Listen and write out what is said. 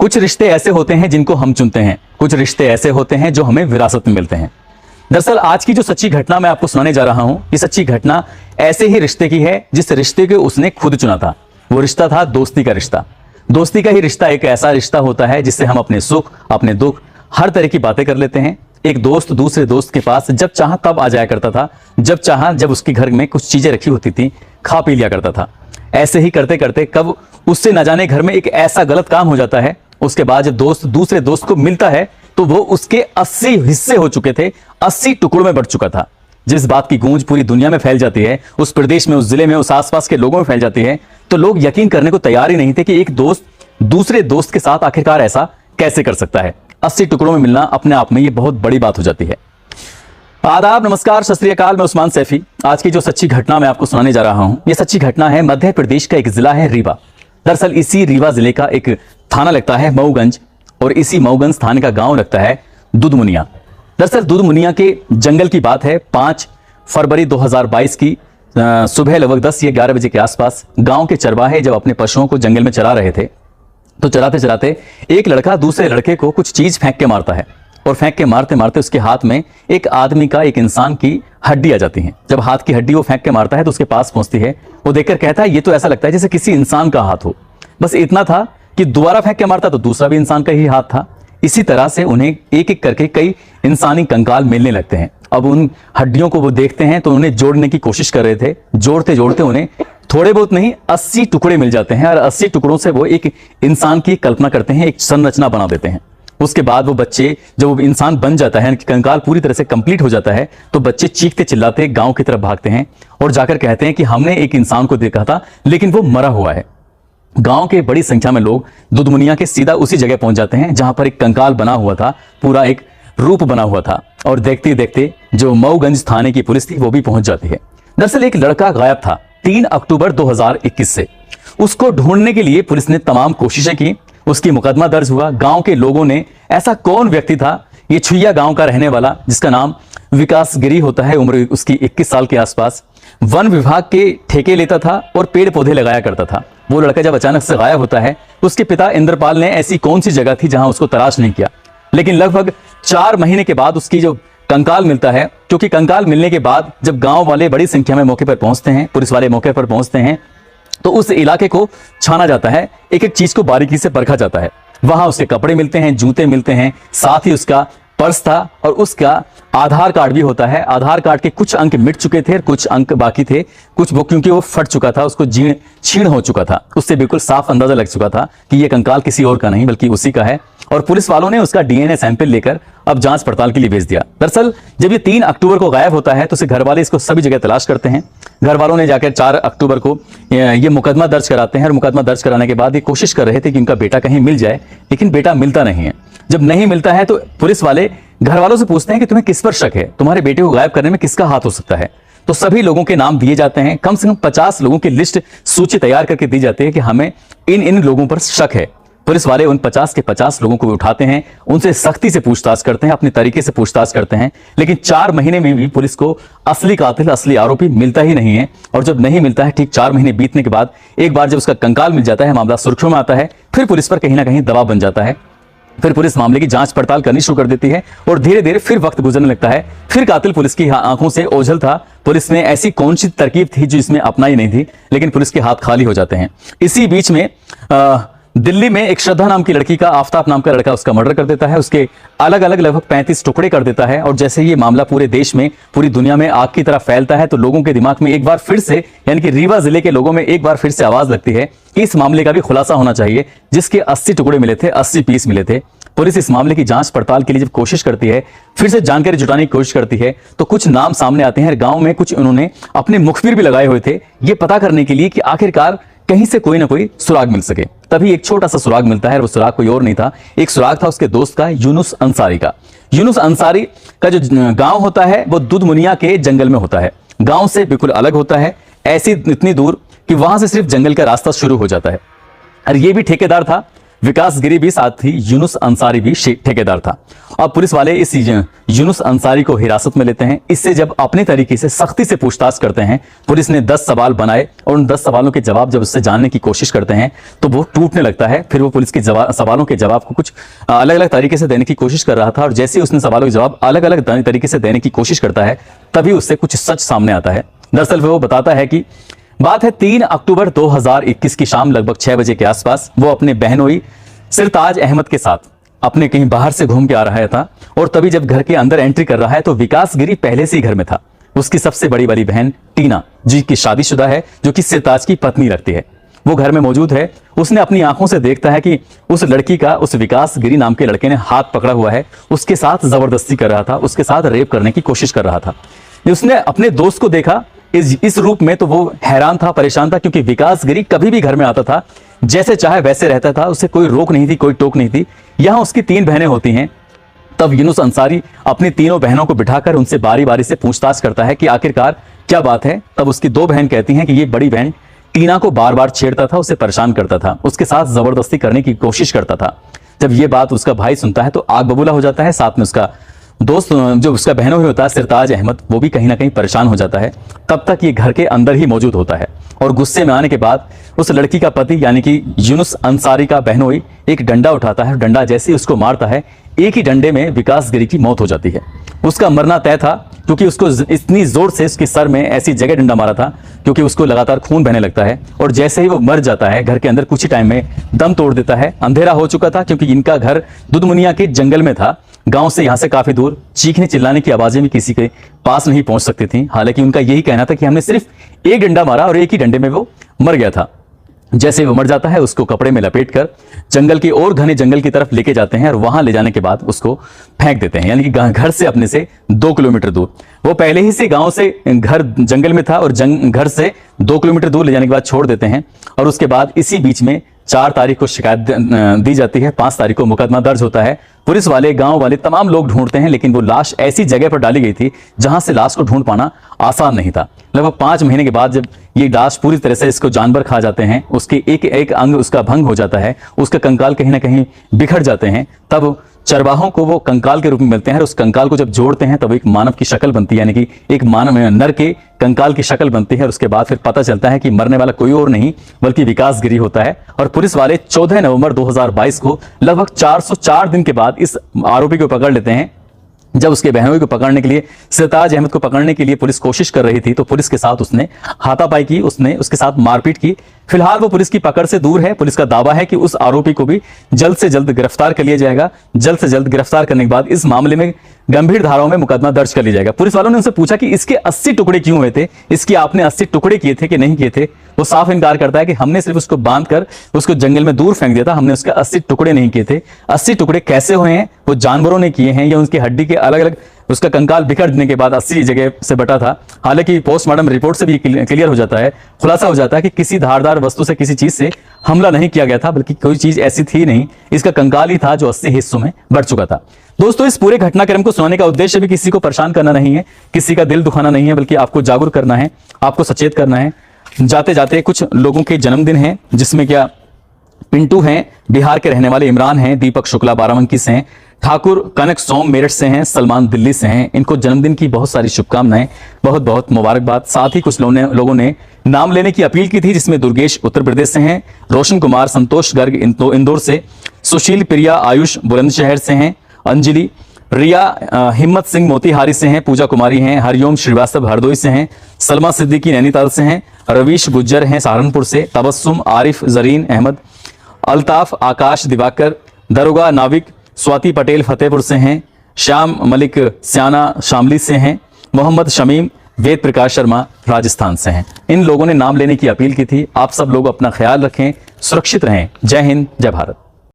कुछ रिश्ते ऐसे होते हैं जिनको हम चुनते हैं, कुछ रिश्ते ऐसे होते हैं जो हमें विरासत में मिलते हैं। दरअसल आज की जो सच्ची घटना मैं आपको सुनाने जा रहा हूं, ये सच्ची घटना ऐसे ही रिश्ते की है जिस रिश्ते को उसने खुद चुना था। वो रिश्ता था दोस्ती का रिश्ता। दोस्ती का ही रिश्ता एक ऐसा रिश्ता होता है जिससे हम अपने सुख, अपने दुख, हर तरह की बातें कर लेते हैं। एक दोस्त दूसरे दोस्त के पास जब चाहा तब आ जाया करता था, जब चाहा जब उसके घर में कुछ चीजें रखी होती थी खा पी लिया करता था। ऐसे ही करते करते कब उससे न जाने घर में एक ऐसा गलत काम हो जाता है, उसके बाद जब दोस्त दूसरे दोस्त को मिलता है तो वो उसके 80 हिस्से हो चुके थे, 80 टुकड़ों में बढ़ चुका था। जिस बात की गूंज पूरी दुनिया में फैल जाती है, उस प्रदेश में, उस जिले में, उस आसपास के लोगों में फैल जाती है, तो लोग यकीन करने को तैयार ही नहीं थे कि एक दोस्त दूसरे दोस्त के साथ आखिरकार ऐसा कैसे कर सकता है। 80 टुकड़ों में मिलना अपने आप में ये बहुत बड़ी बात हो जाती है। आदाब, नमस्कार, सत श्री अकाल। मैं उस्मान सैफी। आज की जो सच्ची घटना मैं आपको सुनाने जा रहा हूं, ये सच्ची घटना है मध्य प्रदेश का एक जिला है रीवा। दरअसल इसी रीवा जिले का एक थाना लगता है मऊगंज, और इसी मऊगंज थाने का गांव लगता है दुधमुनिया। दरअसल दुधमुनिया के जंगल की बात है। 5 फरवरी 2022 की सुबह लगभग 10 या 11 बजे के आसपास गांव के चरवाहे जब अपने पशुओं को जंगल में चरा रहे थे, तो चराते चराते एक लड़का दूसरे लड़के को कुछ चीज फेंक के मारता है, और फेंक के मारते मारते उसके हाथ में एक आदमी का, एक इंसान की हड्डी आ जाती है। जब हाथ की हड्डी वो फेंक के मारता है तो उसके पास पहुंचती है। वो देखकर कहता है ये तो ऐसा लगता है जैसे किसी इंसान का हाथ हो। बस इतना था कि दोबारा फेंक के मारता तो दूसरा भी इंसान का ही हाथ था। इसी तरह से उन्हें एक एक करके कई इंसानी कंकाल मिलने लगते हैं। अब उन हड्डियों को वो देखते हैं तो उन्हें जोड़ने की कोशिश कर रहे थे। जोड़ते जोड़ते उन्हें थोड़े बहुत नहीं 80 टुकड़े मिल जाते हैं, और 80 टुकड़ों से वो एक इंसान की कल्पना करते हैं, एक संरचना बना देते हैं। उसके बाद वो बच्चे, जब वो इंसान बन जाता है, कंकाल पूरी तरह से कंप्लीट हो जाता है, तो बच्चे चीखते चिल्लाते गांव की तरफ भागते हैं और जाकर कहते हैं कि हमने एक इंसान को देखा था लेकिन वो मरा हुआ है। गांव के बड़ी संख्या में लोग दुधमुनिया के सीधा उसी जगह पहुंच जाते हैं जहां पर एक कंकाल बना हुआ था, पूरा एक रूप बना हुआ था, और देखते देखते जो मऊगंज थाने की पुलिस थी वो भी पहुंच जाती है। दरअसल एक लड़का गायब था 3 अक्टूबर 2021 से। उसको ढूंढने के लिए पुलिस ने तमाम कोशिशें की, उसकी मुकदमा दर्ज हुआ। गांव के लोगों ने, ऐसा कौन व्यक्ति था, ये छुइया गांव का रहने वाला जिसका नाम विकास गिरी होता है, उम्र उसकी 21 साल के आसपास, वन विभाग के ठेके लेता था और पेड़ पौधे लगाया करता था। वो लड़का जब अचानक से गायब होता है, उसके पिता इंद्रपाल ने ऐसी कौन सी जगह थी जहां उसको तलाश नहीं किया, लेकिन लगभग 4 महीने के बाद उसकी जो कंकाल मिलता है, क्योंकि कंकाल मिलने के बाद जब गांव वाले बड़ी संख्या में मौके पर पहुंचते हैं, पुलिस वाले मौके पर पहुंचते हैं, तो उस इलाके को छाना जाता है, एक एक चीज को बारीकी से परखा जाता है। वहां उसके कपड़े मिलते हैं, जूते मिलते हैं, साथ ही उसका पर्स था और उसका आधार कार्ड भी होता है। आधार कार्ड के कुछ अंक मिट चुके थे और कुछ अंक बाकी थे, कुछ वो क्योंकि वो फट चुका था, उसको छीण हो चुका था, उससे बिल्कुल साफ अंदाजा लग चुका था कि ये कंकाल किसी और का नहीं बल्कि उसी का है। और पुलिस वालों ने उसका डीएनए सैंपल लेकर अब जांच पड़ताल के लिए भेज दिया। दरअसल जब ये 3 अक्टूबर को गायब होता है तो उसे घर वाले इसको सभी जगह तलाश करते हैं। घर वालों ने जाकर 4 अक्टूबर को ये मुकदमा दर्ज कराते हैं, और मुकदमा दर्ज कराने के बाद ये कोशिश कर रहे थे कि उनका बेटा कहीं मिल जाए, लेकिन बेटा मिलता नहीं है। जब नहीं मिलता है तो पुलिस वाले घर वालों से पूछते हैं कि तुम्हें किस पर शक है, तुम्हारे बेटे को गायब करने में किसका हाथ हो सकता है। तो सभी लोगों के नाम दिए जाते हैं, कम से कम 50 लोगों की लिस्ट, सूची तैयार करके दी जाती है कि हमें इन लोगों पर शक है। पुलिस वाले उन 50 के 50 लोगों को उठाते हैं, उनसे सख्ती से पूछताछ करते हैं, अपने तरीके से पूछताछ करते हैं, लेकिन 4 महीने में भी पुलिस को असली कातिल, असली आरोपी मिलता ही नहीं है। और जब नहीं मिलता है, ठीक 4 महीने बीतने के बाद एक बार जब उसका कंकाल मिल जाता है, मामला सुर्खियों में आता है, फिर पुलिस पर कहीं ना कहीं दबाव बन जाता है। फिर पुलिस मामले की जांच पड़ताल करनी शुरू कर देती है, और धीरे धीरे फिर वक्त गुजरने लगता है। फिर कातिल पुलिस की आंखों से ओझल था। पुलिस ने ऐसी कौन सी तरकीब थी जो इसमें अपनाई नहीं थी, लेकिन पुलिस के हाथ खाली हो जाते हैं। इसी बीच में दिल्ली में एक श्रद्धा नाम की लड़की का, आफ्ताब नाम का लड़का उसका मर्डर कर देता है, उसके अलग अलग लगभग 35 टुकड़े कर देता है। और जैसे ये मामला पूरे देश में, पूरी दुनिया में आग की तरह फैलता है, तो लोगों के दिमाग में एक बार फिर से, यानी कि रीवा जिले के लोगों में एक बार फिर से आवाज लगती है कि इस मामले का भी खुलासा होना चाहिए, जिसके 80 टुकड़े मिले थे, 80 पीस मिले थे। पुलिस इस मामले की जांच पड़ताल के लिए जब कोशिश करती है, फिर से जानकारी जुटाने की कोशिश करती है, तो कुछ नाम सामने आते हैं। गांव में कुछ उन्होंने अपने मुखबिर भी लगाए हुए थे, ये पता करने के लिए कि आखिरकार कहीं से कोई ना कोई सुराग मिल सके। तभी एक छोटा सा सुराग मिलता है, और वो सुराग कोई और नहीं था, एक सुराग था उसके दोस्त का, यूनुस अंसारी का। यूनुस अंसारी का जो गांव होता है वो दुधमुनिया के जंगल में होता है, गांव से बिल्कुल अलग होता है, ऐसी इतनी दूर कि वहां से सिर्फ जंगल का रास्ता शुरू हो जाता है। और ये भी ठेकेदार था, विकास गिरी भी साथ ही यूनुस अंसारी भी ठेकेदार था। अब पुलिस वाले इस यूनुस अंसारी को हिरासत में लेते हैं। इससे जब अपने तरीके से सख्ती से पूछताछ करते हैं, पुलिस ने 10 सवाल बनाए और उन 10 सवालों के जवाब जब उससे जानने की कोशिश करते हैं तो वो टूटने लगता है। फिर वो पुलिस के सवालों के जवाब को कुछ अलग अलग तरीके से देने की कोशिश कर रहा था और जैसे उसने सवालों के जवाब अलग अलग तरीके से देने की कोशिश करता है तभी उससे कुछ सच सामने आता है। दरअसल वो बताता है कि बात है 3 अक्टूबर 2021 की शाम लगभग 6 बजे के आसपास वो अपने बहनोई सिरताज अहमद के साथ अपने कहीं बाहर से घूम के आ रहा था और तभी जब घर के अंदर एंट्री कर रहा है तो विकास गिरी पहले से ही घर में था। उसकी सबसे बड़ी वाली बहन टीना जी की शादीशुदा है, जो कि सिरताज की पत्नी लगती है, वो घर में मौजूद है। उसने अपनी आंखों से देखता है कि उस लड़की का उस विकास गिरी नाम के लड़के ने हाथ पकड़ा हुआ है, उसके साथ जबरदस्ती कर रहा था, उसके साथ रेप करने की कोशिश कर रहा था। उसने अपने दोस्त को देखा इस रूप में तो वो हैरान था, परेशान था, क्योंकि विकास गिरी कभी भी घर में आता था, जैसे चाहे वैसे रहता था, उसे कोई रोक नहीं थी, कोई टोक नहीं थी। यहां उसकी 3 बहनें होती हैं। तब यूनुस अंसारी अपनी तीनों बहनों को बिठाकर उनसे बारी बारी से पूछताछ करता है कि आखिरकार क्या बात है। तब उसकी 2 बहन कहती हैं कि ये बड़ी बहन टीना को बार बार छेड़ता था, उसे परेशान करता था, उसके साथ जबरदस्ती करने की कोशिश करता था। जब ये बात उसका भाई सुनता है तो आग बबूला हो जाता है। साथ में उसका दोस्त जो उसका बहनों ही होता है सिरताज अहमद, वो भी कहीं ना कहीं परेशान हो जाता है। तब तक ये घर के अंदर ही मौजूद होता है और गुस्से में आने के बाद उस लड़की का पति यानी कि यूनुस अंसारी का बहनोई एक डंडा उठाता है। डंडा जैसे ही उसको मारता है, एक ही डंडे में विकास गिरी की मौत हो जाती है। उसका मरना तय था क्योंकि उसको इतनी जोर से उसके सर में ऐसी जगह डंडा मारा था क्योंकि उसको लगातार खून बहने लगता है और जैसे ही वो मर जाता है घर के अंदर कुछ ही टाइम में दम तोड़ देता है। अंधेरा हो चुका था क्योंकि इनका घर दुधमुनिया के जंगल में था, गांव से यहां से काफी दूर। चीखने चिल्लाने की आवाजें भी किसी के पास नहीं पहुंच सकती थी। हालांकि उनका यही कहना था कि हमने सिर्फ एक डंडा मारा और एक ही डंडे में वो मर गया था। जैसे वो मर जाता है उसको कपड़े में लपेटकर जंगल की और घने जंगल की तरफ लेके जाते हैं और वहां ले जाने के बाद उसको फेंक देते हैं, यानी कि घर से अपने से 2 किलोमीटर दूर। वो पहले ही से गांव से घर जंगल में था और घर से 2 किलोमीटर दूर ले जाने के बाद छोड़ देते हैं। और उसके बाद इसी बीच में 4 तारीख को शिकायत दी जाती है, 5 तारीख को मुकदमा दर्ज होता है। पुलिस वाले, गांव वाले, तमाम लोग ढूंढते हैं, लेकिन वो लाश ऐसी जगह पर डाली गई थी जहां से लाश को ढूंढ पाना आसान नहीं था। लगभग 5 महीने के बाद जब ये लाश पूरी तरह से इसको जानवर खा जाते हैं, उसके एक एक अंग उसका भंग हो जाता है, उसका कंकाल कहीं ना कहीं बिखर जाते हैं, तब चरवाहों को वो कंकाल के रूप में मिलते हैं। और उस कंकाल को जब जोड़ते हैं तब एक मानव की शक्ल बनती है, यानी कि एक मानव नर के कंकाल की शक्ल बनती है। और उसके बाद फिर पता चलता है कि मरने वाला कोई और नहीं बल्कि विकास गिरी होता है। और पुलिस वाले 14 नवंबर 2022 को लगभग 404 दिन के बाद इस आरोपी को पकड़ लेते हैं। जब उसके बहनोई को पकड़ने के लिए, सिरताज अहमद को पकड़ने के लिए पुलिस कोशिश कर रही थी तो पुलिस के साथ उसने हाथापाई की, उसने उसके साथ मारपीट की। फिलहाल वो पुलिस की पकड़ से दूर है। पुलिस का दावा है कि उस आरोपी को भी जल्द से जल्द गिरफ्तार कर लिया जाएगा। जल्द से जल्द गिरफ्तार करने के बाद इस मामले में गंभीर धाराओं में मुकदमा दर्ज कर लिया जाएगा। पुलिस वालों ने उनसे पूछा कि इसके 80 टुकड़े क्यों हुए थे, इसकी आपने 80 टुकड़े किए थे कि नहीं किए थे। वो साफ इनकार करता है कि हमने सिर्फ उसको बांध कर उसको जंगल में दूर फेंक दिया था, हमने उसके 80 टुकड़े नहीं किए थे। 80 टुकड़े कैसे हुए हैं, वो जानवरों ने किए हैं या उसकी हड्डी के अलग अलग उसका कंकाल बिखरने के बाद 80 जगह से बटा था। हालांकि पोस्टमार्टम रिपोर्ट से भी क्लियर हो जाता है, खुलासा हो जाता है कि किसी धारदार वस्तु से, किसी चीज से हमला नहीं किया गया था, बल्कि कोई चीज ऐसी थी नहीं, इसका कंकाल ही था जो 80 हिस्सों में बढ़ चुका था। दोस्तों, इस पूरे घटनाक्रम को सुनाने का उद्देश्य भी किसी को परेशान करना नहीं है, किसी का दिल दुखाना नहीं है, बल्कि आपको जागरूक करना है, आपको सचेत करना है। जाते जाते कुछ लोगों के जन्मदिन हैं, जिसमें क्या पिंटू हैं, बिहार के रहने वाले, इमरान हैं, दीपक शुक्ला बाराबंकी से हैं, ठाकुर कनक सोम मेरठ से हैं, सलमान दिल्ली से हैं। इनको जन्मदिन की बहुत सारी शुभकामनाएं, बहुत बहुत मुबारकबाद। साथ ही कुछ लोगों ने नाम लेने की अपील की थी, जिसमें दुर्गेश उत्तर प्रदेश से हैं, रोशन कुमार संतोष गर्ग इंदौर से, सुशील प्रिया आयुष बुलंदशहर से हैं, अंजलि रिया हिम्मत सिंह मोतिहारी से हैं, पूजा कुमारी हैं, हरिओम श्रीवास्तव हरदोई से हैं, सलमा सिद्दीकी नैनीताल से हैं, रवीश गुज्जर हैं सहारनपुर से, तबस्सुम आरिफ जरीन अहमद, अल्ताफ आकाश दिवाकर, दरोगा नाविक स्वाति पटेल फतेहपुर से हैं, श्याम मलिक स्याना शामली से हैं, मोहम्मद शमीम वेद प्रकाश शर्मा राजस्थान से हैं। इन लोगों ने नाम लेने की अपील की थी। आप सब लोग अपना ख्याल रखें, सुरक्षित रहें। जय हिंद, जय भारत।